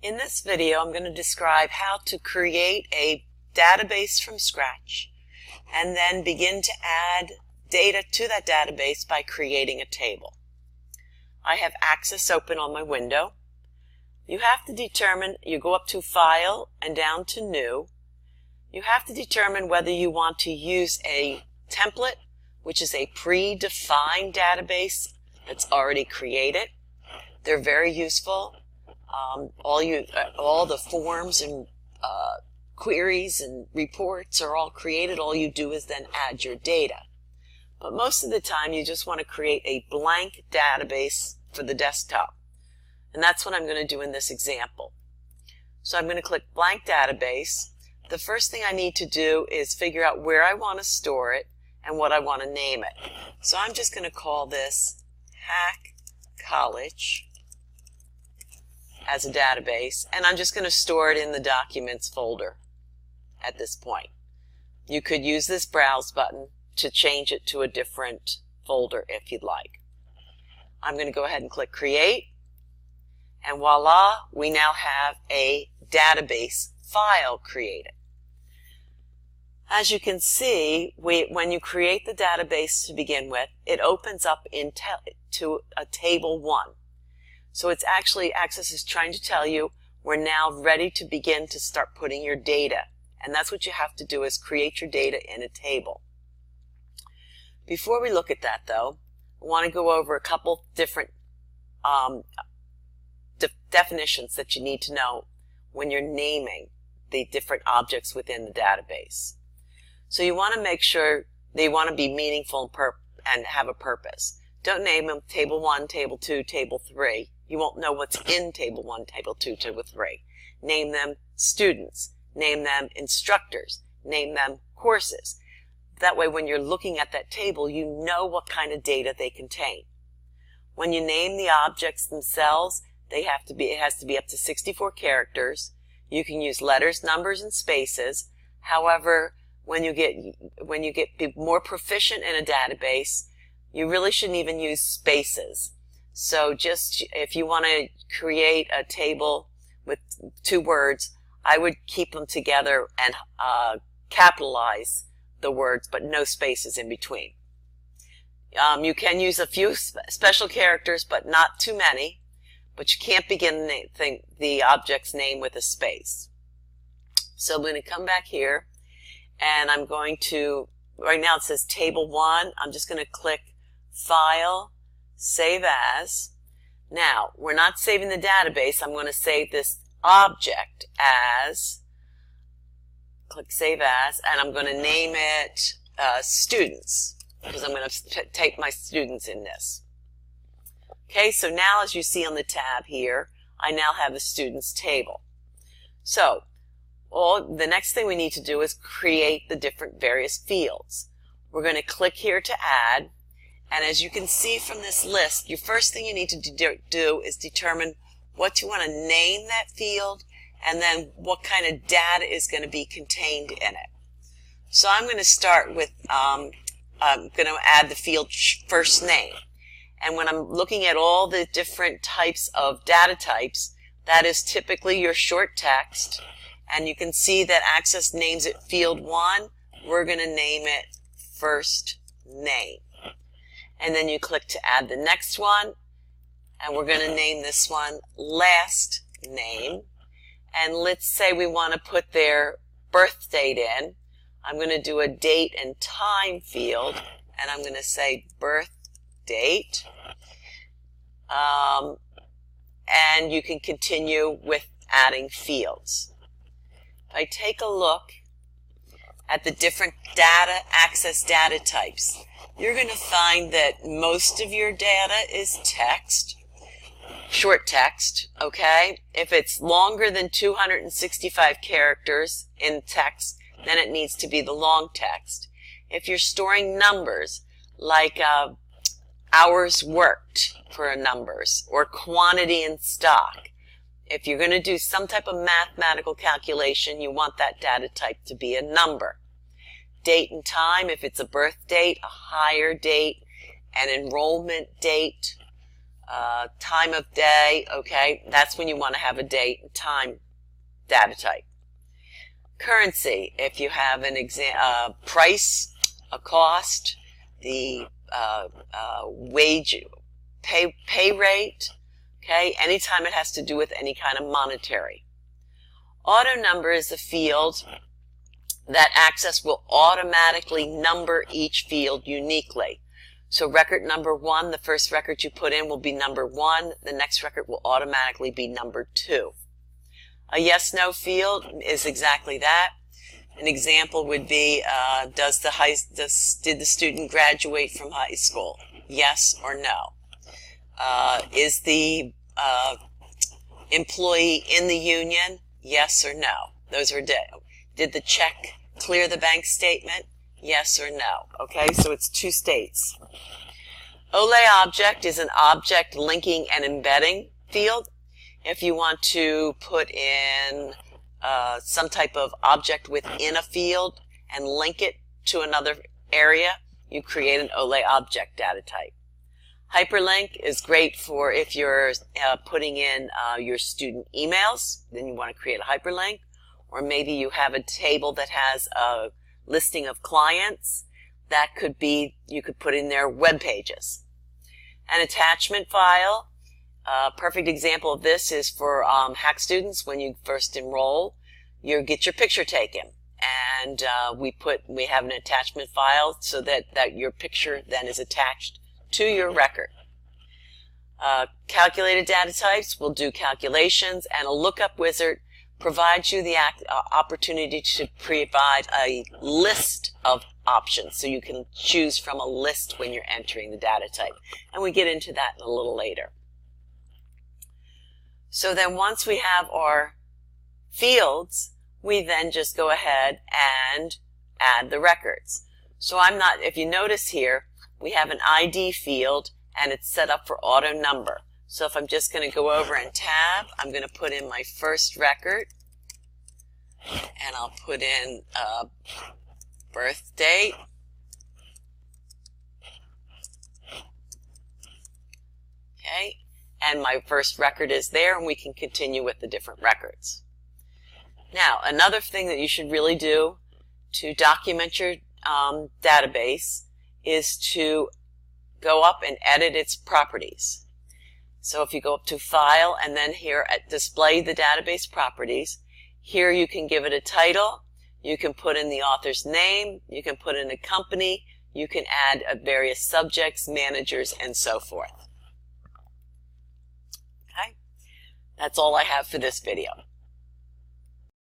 In this video, I'm going to describe how to create a database from scratch and then begin to add data to that database by creating a table. I have Access open on my window. You have to determine, you go up to File and down to New. You have to determine whether you want to use a template, which is a predefined database that's already created. They're very useful. All the forms and queries and reports are all created. All you do is then add your data. But most of the time you just want to create a blank database for the desktop. And that's what I'm going to do in this example. So I'm going to click Blank Database. The first thing I need to do is figure out where I want to store it and what I want to name it. So I'm just going to call this Hack College as a database, and I'm just going to store it in the Documents folder at this point. You could use this Browse button to change it to a different folder if you'd like. I'm going to go ahead and click Create, and voila, we now have a database file created. As you can see, when you create the database to begin with, it opens up to a Table 1. So it's actually, Access is trying to tell you we're now ready to begin to start putting your data. And that's what you have to do, is create your data in a table. Before we look at that, though, I want to go over a couple different definitions that you need to know when you're naming the different objects within the database. So you want to make sure they want to be meaningful and have a purpose. Don't name them Table 1, Table 2, Table 3. You won't know what's in Table 1, Table 2, Table 3. Name them students. Name them instructors. Name them courses. That way, when you're looking at that table, you know what kind of data they contain. When you name the objects themselves, it has to be up to 64 characters. You can use letters, numbers, and spaces. However, when you get more proficient in a database, you really shouldn't even use spaces. So just if you want to create a table with 2 words, I would keep them together and capitalize the words, but no spaces in between. You can use a few special characters, but not too many. But you can't begin the object's name with a space. So I'm going to come back here, and I'm going to, right now it says Table 1. I'm just going to click File, Save As. Now, we're not saving the database. I'm going to save this object as, click Save As, and I'm going to name it Students, because I'm going to take my students in this. Okay, so now as you see on the tab here, I now have the students table. So, the next thing we need to do is create the different various fields. We're going to click here to add, and as you can see from this list, your first thing you need to do is determine what you want to name that field, and then what kind of data is going to be contained in it. So I'm going to start with, I'm going to add the field first name. And when I'm looking at all the different types of data types, that is typically your short text. And you can see that Access names it Field 1. We're going to name it First Name. And then you click to add the next one. And we're going to name this one Last Name. And let's say we want to put their birth date in. I'm going to do a date and time field. And I'm going to say birth date. And you can continue with adding fields. If I take a look at the different Access data types, you're going to find that most of your data is text, short text, okay? If it's longer than 265 characters in text, then it needs to be the long text. If you're storing numbers, like hours worked for numbers, or quantity in stock, if you're going to do some type of mathematical calculation, you want that data type to be a number. Date and time, if it's a birth date, a hire date, an enrollment date, time of day, okay, that's when you want to have a date and time data type. Currency, if you have an price, a cost, the wage, pay rate, okay, anytime it has to do with any kind of monetary. Auto number is a field that Access will automatically number each field uniquely. So record number 1, the first record you put in will be number 1. The next record will automatically be number 2. A yes/no field is exactly that. An example would be, did the student graduate from high school? Yes or no. Is the employee in the union? Yes or no. Those are did the check clear the bank statement? Yes or no. Okay, so it's 2 states. OLE object is an object linking and embedding field. If you want to put in some type of object within a field and link it to another area, you create an OLE object data type. Hyperlink is great for if you're putting in your student emails, then you want to create a hyperlink. Or maybe you have a table that has a listing of clients. That could be, you could put in their web pages. An attachment file, a perfect example of this is for HACC students. When you first enroll, you get your picture taken. And we have an attachment file so that your picture then is attached to your record. Calculated data types will do calculations, and a lookup wizard provides you the opportunity to provide a list of options, so you can choose from a list when you're entering the data type. And we get into that a little later. So then once we have our fields, we then just go ahead and add the records. So if you notice here, we have an ID field and it's set up for auto number. So if I'm just going to go over and tab, I'm going to put in my first record, and I'll put in birth date, okay, and my first record is there, and we can continue with the different records. Now, another thing that you should really do to document your database is to go up and edit its properties. So if you go up to File and then here at Display the Database Properties, here you can give it a title, you can put in the author's name, you can put in a company, you can add various subjects, managers, and so forth. Okay? That's all I have for this video.